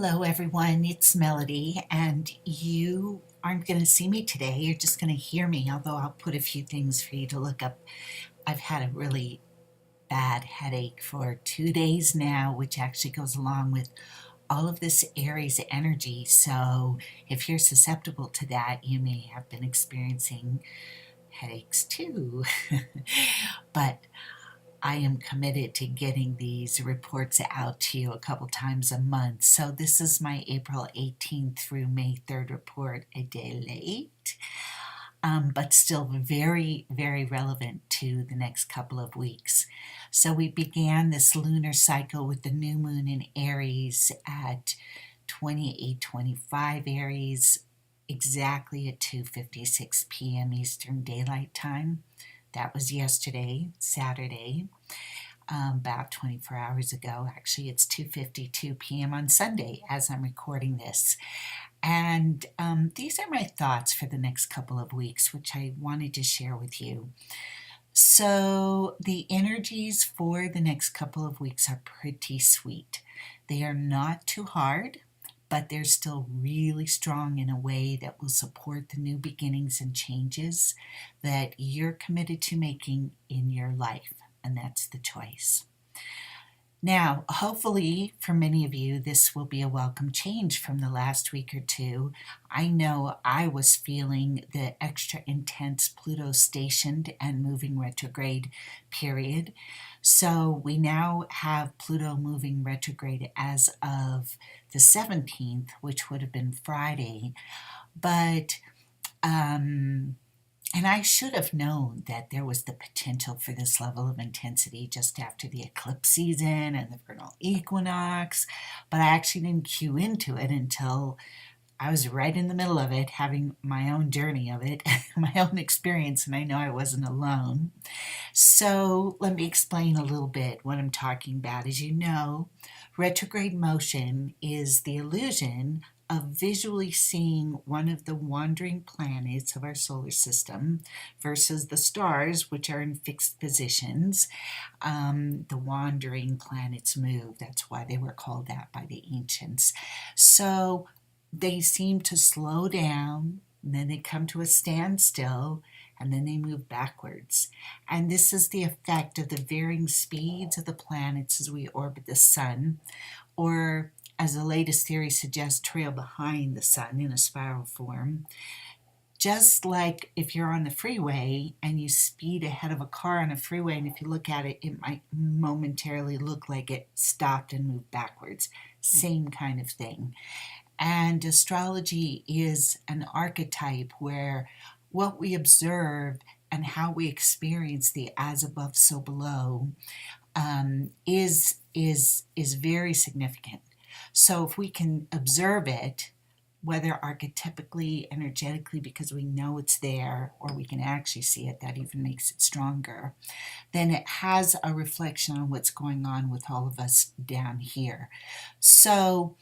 Hello, everyone. It's Melody, and you aren't going to see me today. You're just going to hear me, although I'll put a few things for you to look up. I've had a really bad headache for 2 days now, which actually goes along with all of this Aries energy. So, if you're susceptible to that, you may have been experiencing headaches too. But I am committed to getting these reports out to you a couple times a month. So this is my April 18th through May 3rd report, a day late, but still very, very relevant to the next couple of weeks. So we began this lunar cycle with the new moon in Aries at 28:25 Aries, exactly at 2:56 p.m. Eastern Daylight Time. That was yesterday, Saturday, about 24 hours ago. Actually, it's 2:52 p.m. on Sunday as I'm recording this. And these are my thoughts for the next couple of weeks, which I wanted to share with you. So the energies for the next couple of weeks are pretty sweet. They are not too hard, but they're still really strong in a way that will support the new beginnings and changes that you're committed to making in your life, and that's the choice. Now, hopefully for many of you, this will be a welcome change from the last week or two. I know I was feeling the extra intense Pluto stationed and moving retrograde period. So we now have Pluto moving retrograde as of the 17th, which would have been Friday. But and I should have known that there was the potential for this level of intensity just after the eclipse season and the vernal equinox, but I actually didn't cue into it until I was right in the middle of it, having my own journey of it, my own experience, and I know I wasn't alone. So let me explain a little bit what I'm talking about. As you know, retrograde motion is the illusion of visually seeing one of the wandering planets of our solar system versus the stars, which are in fixed positions. The wandering planets move. That's why they were called that by the ancients. So they seem to slow down, and then they come to a standstill, and then they move backwards. And this is the effect of the varying speeds of the planets as we orbit the sun, or as the latest theory suggests, trail behind the sun in a spiral form. Just like if you're on the freeway and you speed ahead of a car on a freeway, and if you look at it, it might momentarily look like it stopped and moved backwards. Same kind of thing. And astrology is an archetype where what we observe and how we experience the as above, so below is very significant. So if we can observe it, whether archetypically, energetically, because we know it's there, or we can actually see it, that even makes it stronger, then it has a reflection on what's going on with all of us down here. So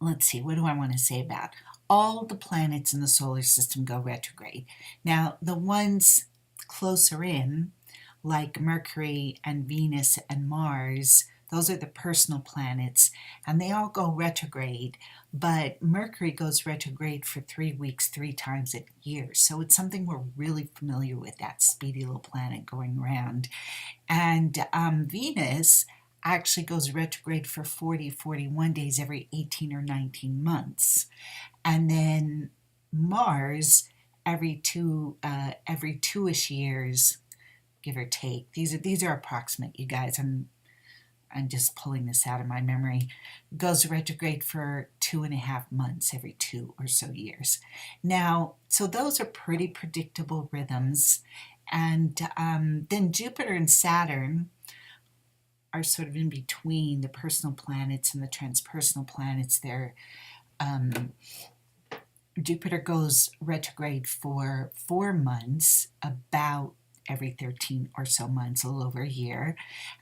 let's see, what do I want to say about all the planets in the solar system go retrograde. Now, the ones closer in, like Mercury and Venus and Mars, those are the personal planets, and they all go retrograde, but Mercury goes retrograde for 3 weeks, 3 times a year. So it's something we're really familiar with, that speedy little planet going around. And Venus actually goes retrograde for 40, 41 days every 18 or 19 months. And then Mars every two-ish years, give or take. These are approximate, you guys. I'm just pulling this out of my memory. Goes retrograde for 2.5 months every 2 or so years. Now, so those are pretty predictable rhythms. And then Jupiter and Saturn are sort of in between the personal planets and the transpersonal planets. They're Jupiter goes retrograde for 4 months, about every 13 or so months, a little over a year.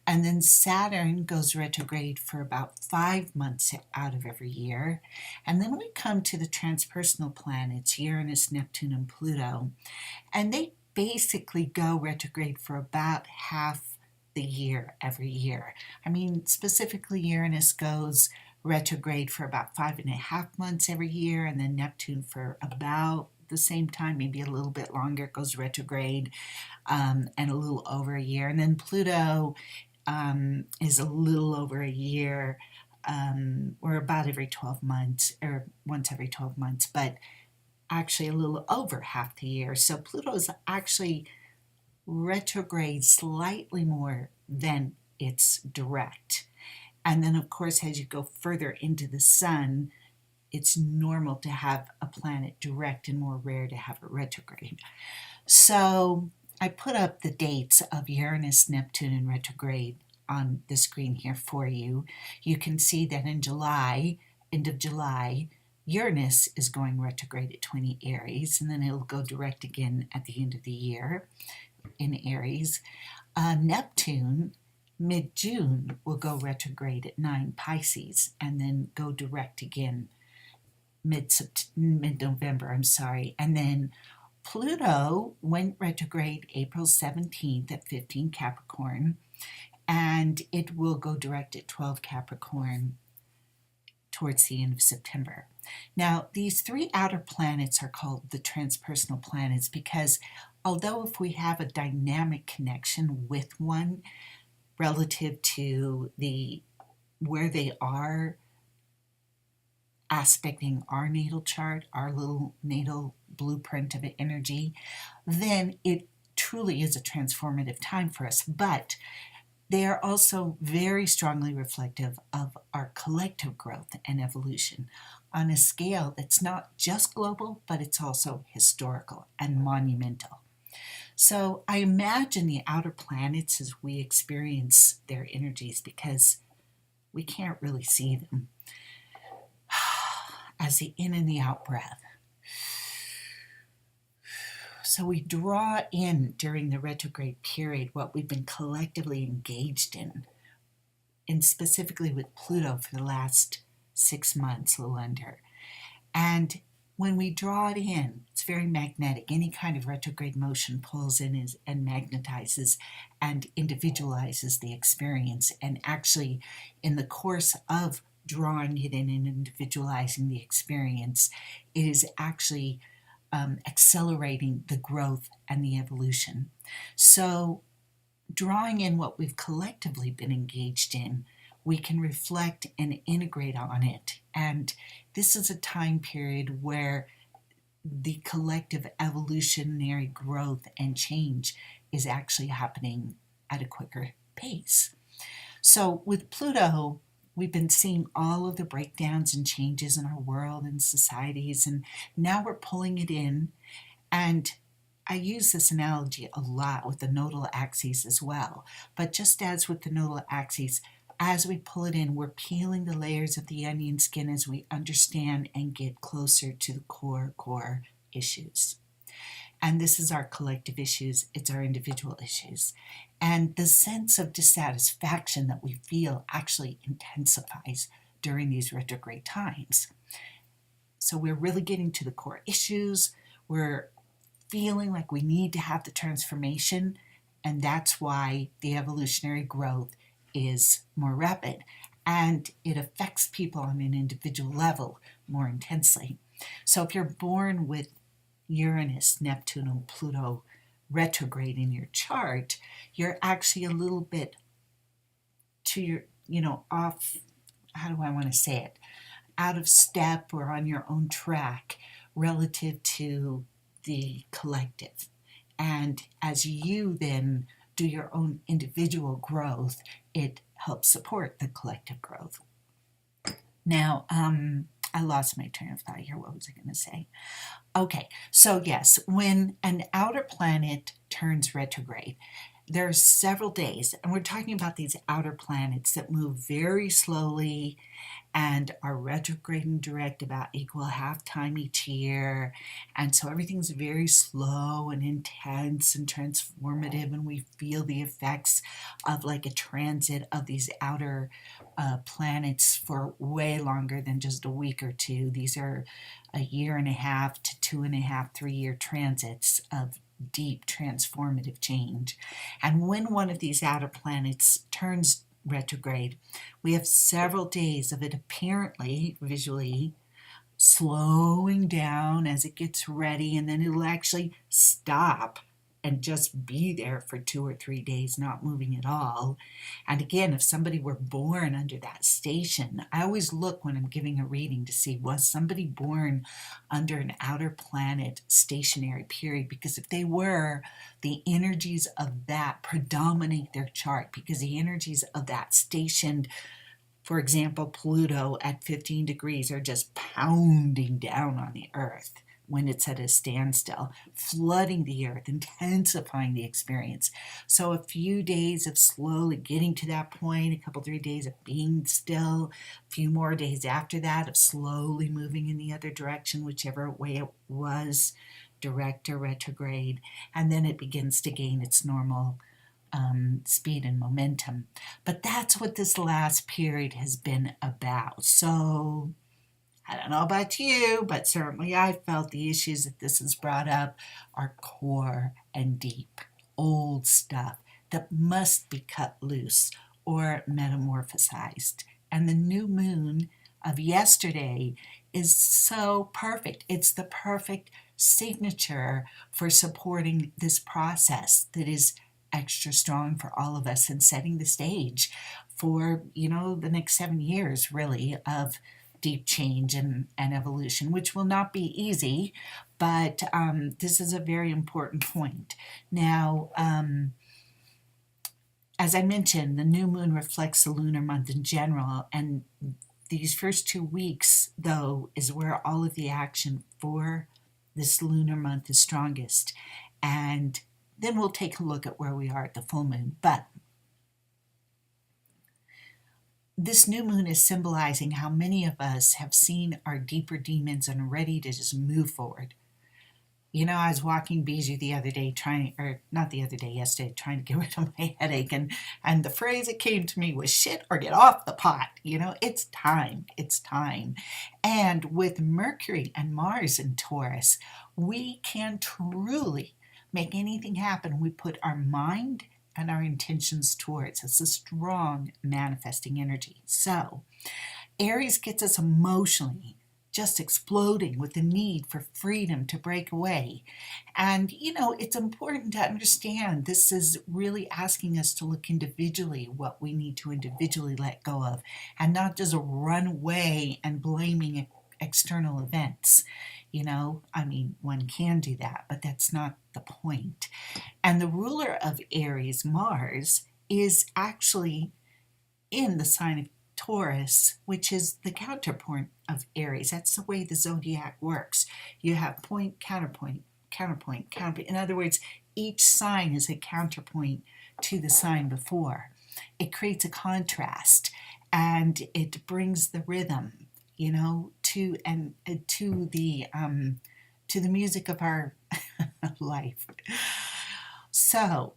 And then Saturn goes retrograde for about 5 months out of every year. And then we come to the transpersonal planets, Uranus, Neptune, and Pluto. And they basically go retrograde for about half the year every year. I mean, specifically, Uranus goes retrograde for about 5.5 months every year, and then Neptune for about the same time, maybe a little bit longer, it goes retrograde, and a little over a year. And then Pluto is a little over a year, or about every 12 months, or once every 12 months, but actually a little over half the year. So Pluto is actually retrograde slightly more than it's direct. And then, of course, as you go further into the sun, it's normal to have a planet direct and more rare to have a retrograde. So I put up the dates of Uranus, Neptune, and retrograde on the screen here for you. You can see that in July, end of July, Uranus is going retrograde at 20 Aries, and then it'll go direct again at the end of the year in Aries. Neptune, mid-June, will go retrograde at 9 Pisces, and then go direct again mid-November, and then Pluto went retrograde April 17th at 15 Capricorn, and it will go direct at 12 Capricorn towards the end of September. Now, these three outer planets are called the transpersonal planets because although if we have a dynamic connection with one relative to where they are aspecting our natal chart, our little natal blueprint of energy, then it truly is a transformative time for us. But they are also very strongly reflective of our collective growth and evolution on a scale that's not just global, but it's also historical and monumental. So I imagine the outer planets as we experience their energies, because we can't really see them, as the in and the out breath. So we draw in during the retrograde period what we've been collectively engaged in, and specifically with Pluto for the last 6 months, a little under. And when we draw it in, it's very magnetic. Any kind of retrograde motion pulls in and magnetizes and individualizes the experience. And actually, in the course of drawing it in and individualizing the experience, it is actually accelerating the growth and the evolution. So drawing in what we've collectively been engaged in, we can reflect and integrate on it. And this is a time period where the collective evolutionary growth and change is actually happening at a quicker pace. So with Pluto, we've been seeing all of the breakdowns and changes in our world and societies, and now we're pulling it in. And I use this analogy a lot with the nodal axes as well. But just as with the nodal axes, as we pull it in, we're peeling the layers of the onion skin as we understand and get closer to the core issues. And this is our collective issues, it's our individual issues. And the sense of dissatisfaction that we feel actually intensifies during these retrograde times. So we're really getting to the core issues, we're feeling like we need to have the transformation, and that's why the evolutionary growth is more rapid. And it affects people on an individual level more intensely. So if you're born with Uranus, Neptune, and Pluto retrograde in your chart, you're actually a little bit to your, off, how do I want to say it, out of step or on your own track relative to the collective. And as you then do your own individual growth, it helps support the collective growth. Now, I lost my train of thought here. What was I going to say? Okay, so yes, when an outer planet turns retrograde, there are several days, and we're talking about these outer planets that move very slowly and are retrograde and direct about equal half time each year. And so everything's very slow and intense and transformative, and we feel the effects of like a transit of these outer planets for way longer than just a week or two. These are 1.5 years to 2.5, 3 year transits of deep transformative change. And when one of these outer planets turns retrograde, we have several days of it apparently, visually, slowing down as it gets ready, and then it'll actually stop and just be there for 2 or 3 days, not moving at all. And again, if somebody were born under that station, I always look when I'm giving a reading to see, was somebody born under an outer planet stationary period? Because if they were, the energies of that predominate their chart, because the energies of that stationed, for example, Pluto at 15 degrees are just pounding down on the Earth when it's at a standstill, flooding the Earth, intensifying the experience. So a few days of slowly getting to that point, a couple, 3 days of being still, a few more days after that of slowly moving in the other direction, whichever way it was, direct or retrograde, and then it begins to gain its normal speed and momentum. But that's what this last period has been about. So I don't know about you, but certainly I felt the issues that this has brought up are core and deep, old stuff that must be cut loose or metamorphosized. And the new moon of yesterday is so perfect. It's the perfect signature for supporting this process that is extra strong for all of us and setting the stage for, the next 7 years, really, of deep change and evolution, which will not be easy, but this is a very important point. Now, as I mentioned, the new moon reflects the lunar month in general, and these first 2 weeks, though, is where all of the action for this lunar month is strongest. And then we'll take a look at where we are at the full moon. But this new moon is symbolizing how many of us have seen our deeper demons and are ready to just move forward. I was walking Bijou the other day yesterday, trying to get rid of my headache, and the phrase that came to me was shit or get off the pot. It's time. And with Mercury and Mars in Taurus, we can truly make anything happen we put our mind and our intentions towards. It's a strong manifesting energy. So Aries gets us emotionally just exploding with the need for freedom to break away. And, it's important to understand this is really asking us to look individually what we need to individually let go of, and not just run away and blaming external events. One can do that, but that's not the point. And the ruler of Aries, Mars, is actually in the sign of Taurus, which is the counterpoint of Aries. That's the way the zodiac works. You have point, counterpoint, counterpoint, counterpoint. In other words, each sign is a counterpoint to the sign before. It creates a contrast, and it brings the rhythm, to the music of our life. So,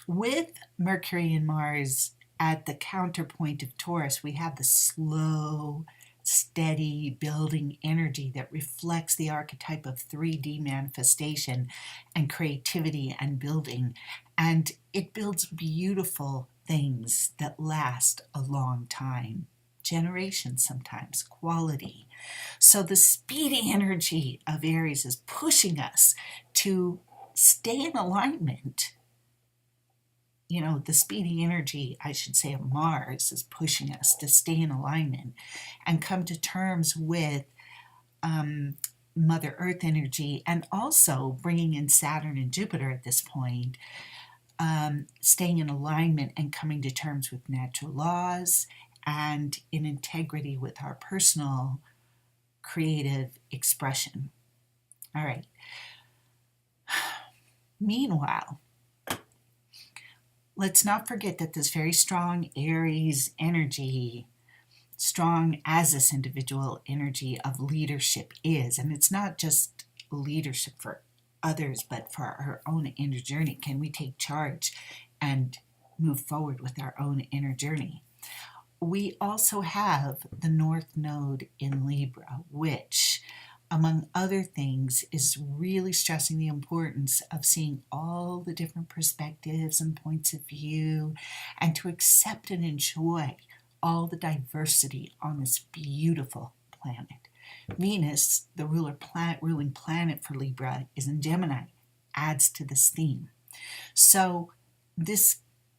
with Mercury and Mars at the counterpoint of Taurus, we have the slow, steady building energy that reflects the archetype of 3D manifestation and creativity and building. And it builds beautiful things that last a long time. Generations sometimes, quality. So the speedy energy of Aries is pushing us to stay in alignment. The speedy energy, I should say, of Mars is pushing us to stay in alignment and come to terms with Mother Earth energy, and also bringing in Saturn and Jupiter at this point, staying in alignment and coming to terms with natural laws and in integrity with our personal creative expression. All right. Meanwhile, let's not forget that this very strong Aries energy, strong as this individual energy of leadership is, and it's not just leadership for others, but for our own inner journey. Can we take charge and move forward with our own inner journey? We also have the North Node in Libra, which among other things, is really stressing the importance of seeing all the different perspectives and points of view, and to accept and enjoy all the diversity on this beautiful planet. Venus, the ruling planet for Libra, is in Gemini, adds to this theme. So this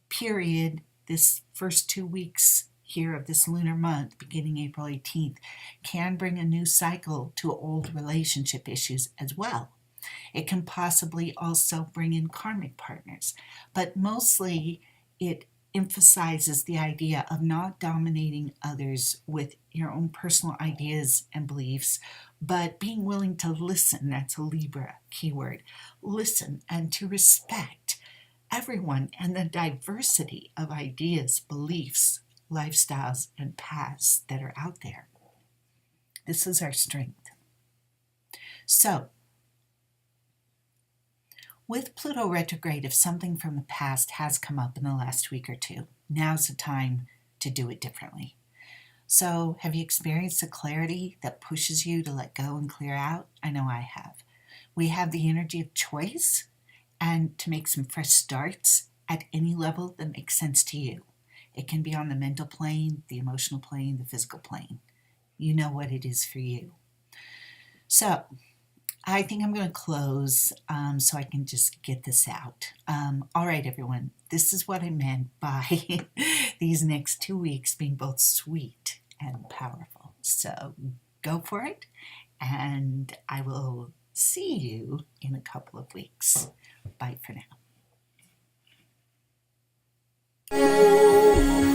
period, this first 2 weeks here of this lunar month, beginning April 18th, can bring a new cycle to old relationship issues as well. It can possibly also bring in karmic partners, but mostly it emphasizes the idea of not dominating others with your own personal ideas and beliefs, but being willing to listen. That's a Libra keyword. Listen and to respect everyone and the diversity of ideas, beliefs, lifestyles, and paths that are out there. This is our strength. So, with Pluto retrograde, if something from the past has come up in the last week or two, now's the time to do it differently. So, have you experienced the clarity that pushes you to let go and clear out? I know I have. We have the energy of choice and to make some fresh starts at any level that makes sense to you. It can be on the mental plane, the emotional plane, the physical plane. You know what it is for you. So, I think I'm going to close so I can just get this out. All right, everyone, this is what I meant by these next 2 weeks being both sweet and powerful. So go for it, and I will see you in a couple of weeks. Bye for now.